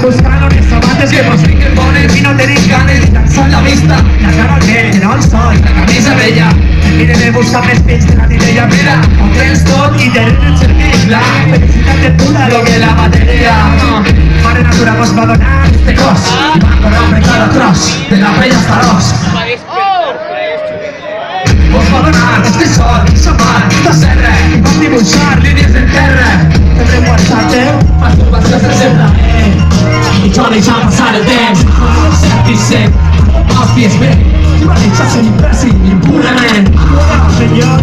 buscant unes sabates que mostrin que ponen i no tenim ganes de llançar la vista. La cara al vent, no el sol, la camisa vella. Mirem buscant més peix de la nivella. Mira, ho tens tot i tenen el cervell. La felicitat de pura, lo que la matèria. Mare natura mos va donar este cos i va corrompre cada tros de la pell hasta l'os. Vos va donar este sol, sa mar, esta serra i vam dibuixar línies del terra. Sempre hem guardat teu, masturbació se sembra. I jo deixant passar el temps, dice, els pies bé, rivalitzar-se impressi, impurament. Senyor,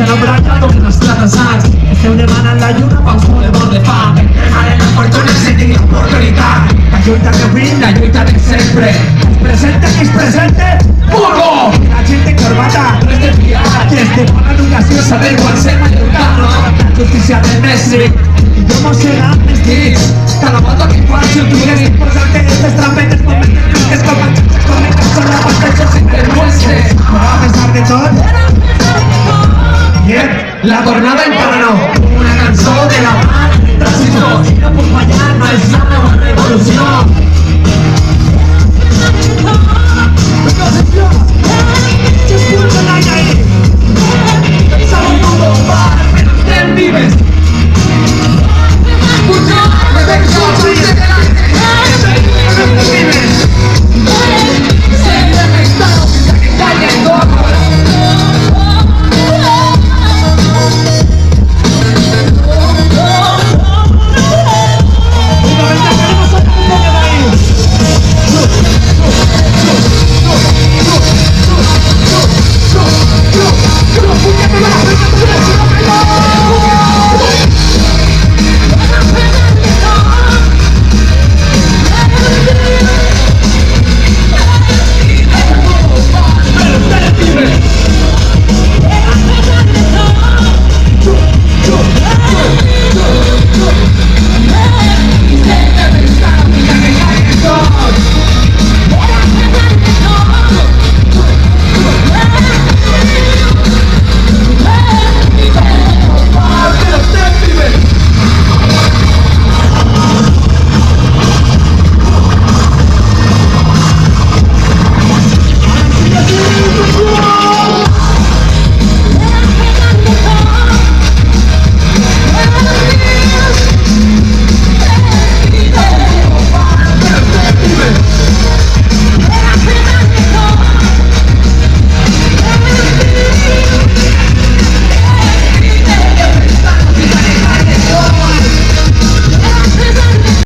no blanca com els tratassats. Esteu demanant la lluna pels voledors de fam. Cremarem la fortuna si tingui oportunitat. La lluita d'avui, la lluita de sempre. Es presenta qui es presente, ¡puro! La gent de corbata, no és de fiar. Des de bona educació saber quan ser mallorcano. La justícia del Messi i jo mos seran més dits. Cada volta que faci el tugues i posar-te aquestes trampetes com que es companxes com que són la pantalla sin vergüences. Però a pesar de tot, la tornada en